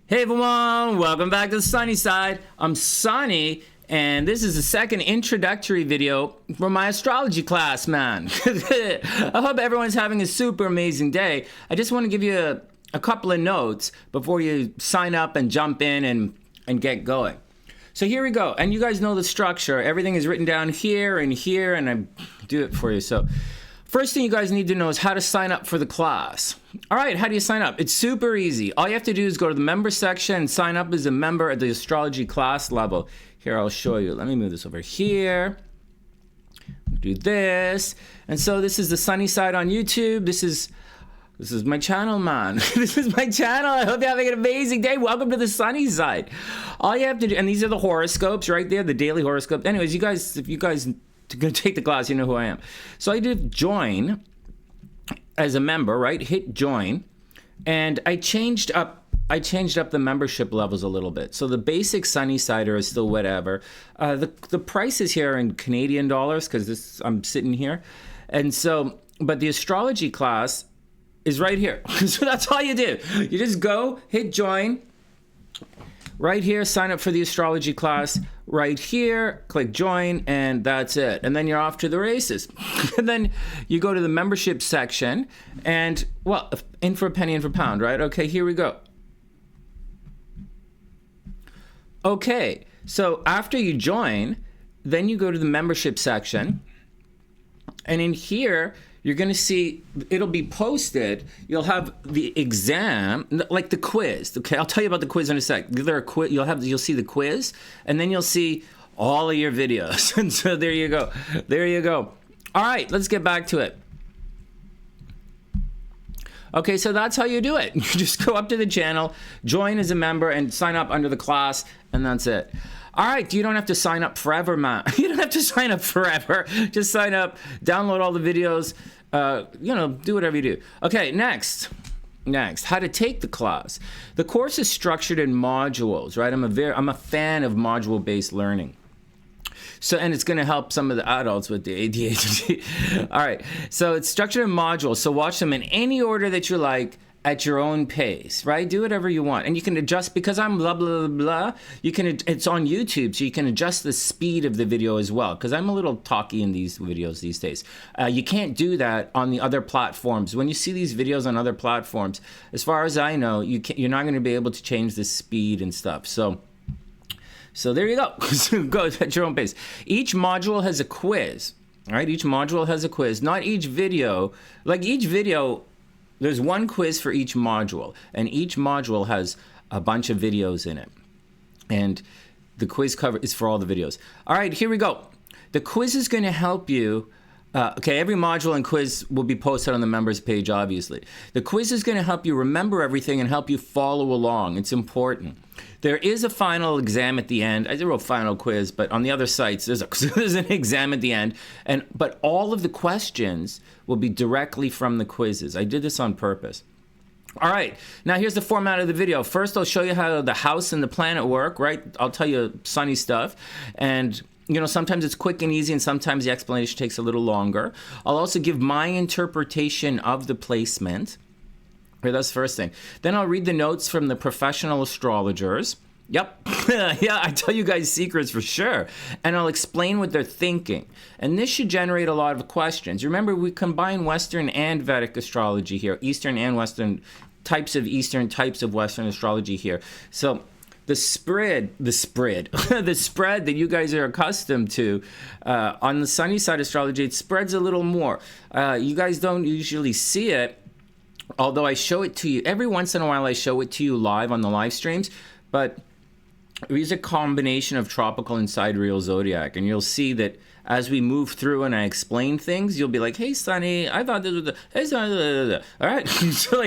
Hey everyone, welcome back to the sunny side. I'm Sunny, and this is the second introductory video for my astrology class, man. I hope everyone's having a super amazing day. I just want to give you a couple of notes before you sign up and jump in and get going. So here we go, and you guys know the structure. Everything is written down here, and I do it for you. So first thing you guys need to know is how to sign up for the class. All right, how do you sign up? It's super easy. All you have to do is go to the member section and sign up as a member at the astrology class level. Here, I'll show you. Let me move this over here. Do this. And so this is the sunny side on YouTube. This is my channel, man. This is my channel. I hope you're having an amazing day. Welcome to the sunny side. All you have to do, and these are the horoscopes right there, the daily horoscope. Anyways, if you guys gonna take the class, you know who I am. So I did join as a member, right? Hit join, and I changed up the membership levels a little bit. So the basic sunny sider is still whatever. The prices here are in Canadian dollars because I'm sitting here, and so but the astrology class is right here. So that's all you do. You just go hit join. Right here, sign up for the astrology class. Right here, click join, and that's it. And then you're off to the races. And then you go to the membership section, and, well, in for a penny, in for a pound, right? Okay, here we go. Okay, so after you join, then you go to the membership section, and in here, you're going to see, it'll be posted. You'll have the exam, like the quiz. Okay, I'll tell you about the quiz in a sec. You'll see the quiz, and then you'll see all of your videos. And so there you go. There you go. All right, let's get back to it. Okay, so that's how you do it. You just go up to the channel, join as a member, and sign up under the class, and that's it. All right, you don't have to sign up forever, man. You don't have to sign up forever. Just sign up, download all the videos, do whatever you do. Okay, next, how to take the class. The course is structured in modules, right? I'm a fan of module-based learning. So, and it's going to help some of the adults with the ADHD. All right, so it's structured in modules. So watch them in any order that you like, at your own pace, right? Do whatever you want. And you can adjust, because I'm blah, blah, blah, it's on YouTube, so you can adjust the speed of the video as well, because I'm a little talky in these videos these days. You can't do that on the other platforms. When you see these videos on other platforms, as far as I know, you're not going to be able to change the speed and stuff. So there you go. Go at your own pace. Each module has a quiz, right? Each module has a quiz. Not each video. Like each video, there's one quiz for each module, and each module has a bunch of videos in it. And the quiz cover is for all the videos. All right, here we go. The quiz is going to help you. Every module and quiz will be posted on the members page, obviously. The quiz is going to help you remember everything and help you follow along. It's important. There is a final exam at the end. I did a final quiz, but on the other sites, there's an exam at the end. But all of the questions will be directly from the quizzes. I did this on purpose. All right, now here's the format of the video. First, I'll show you how the house and the planet work, right? I'll tell you sunny stuff. And sometimes it's quick and easy, and sometimes the explanation takes a little longer. I'll also give my interpretation of the placement. Okay, that's the first thing. Then I'll read the notes from the professional astrologers. Yep. Yeah, I tell you guys secrets for sure. And I'll explain what they're thinking. And this should generate a lot of questions. Remember, we combine Western and Vedic astrology here, Eastern and Western, types of Eastern, types of Western astrology here. So the spread that you guys are accustomed to on the sunny side astrology, it spreads a little more. You guys don't usually see it, although I show it to you every once in a while. I show it to you live on the live streams, but we use a combination of tropical and sidereal zodiac, and you'll see that as we move through and I explain things, you'll be like, "Hey, Sunny, I thought this was the hey, Sunny." All right, so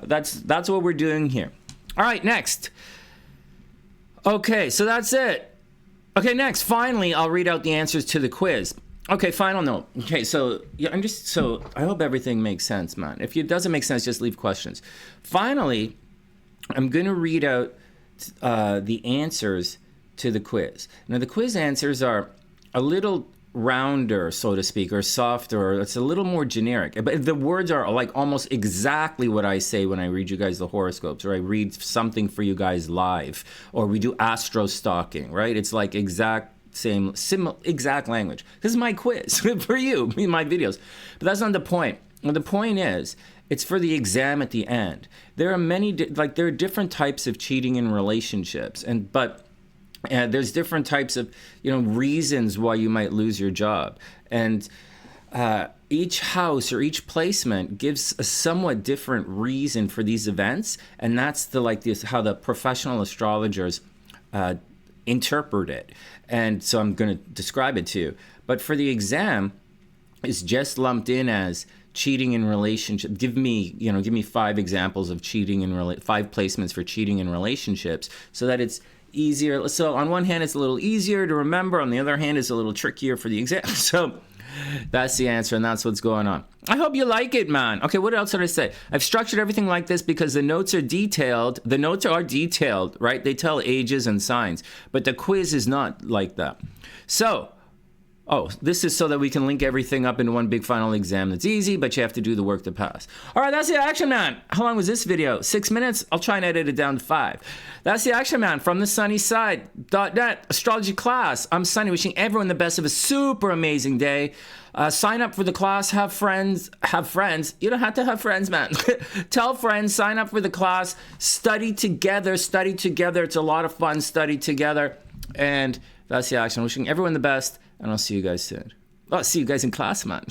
that's what we're doing here. All right, next. Okay, so that's it. Okay, next, finally, I'll read out the answers to the quiz. Okay, final note. Okay, so I hope everything makes sense, man. If it doesn't make sense, just leave questions. Finally, I'm going to read out the answers to the quiz. Now, the quiz answers are a little rounder, so to speak, or softer, or it's a little more generic. But the words are like almost exactly what I say when I read you guys the horoscopes, or I read something for you guys live, or we do astro stalking, right? It's like exact exact language. This is my quiz for you, my videos. But that's not the point. Well, the point is, it's for the exam at the end. There are there are different types of cheating in relationships, but there's different types of, reasons why you might lose your job. And each house or each placement gives a somewhat different reason for these events. And that's how the professional astrologers interpret it. And so I'm going to describe it to you. But for the exam, it's just lumped in as cheating in relationship. Give me 5 examples of cheating in 5 placements for cheating in relationships, so that it's easier. So on one hand, it's a little easier to remember. On the other hand, it's a little trickier for the exam. So that's the answer, and that's what's going on. I hope you like it, man. Okay, what else did I say? I've structured everything like this because the notes are detailed. The notes are detailed, right? They tell ages and signs, but the quiz is not like that. So, this is so that we can link everything up into one big final exam that's easy, but you have to do the work to pass. All right, that's the action, man. How long was this video? 6 minutes? I'll try and edit it down to 5. That's the action, man, from TheSunnySide.net astrology class. I'm Sunny, wishing everyone the best of a super amazing day. Sign up for the class, have friends. You don't have to have friends, man. Tell friends, sign up for the class, study together. It's a lot of fun, study together. And that's the action. Wishing everyone the best. And I'll see you guys soon. See you guys in class, man.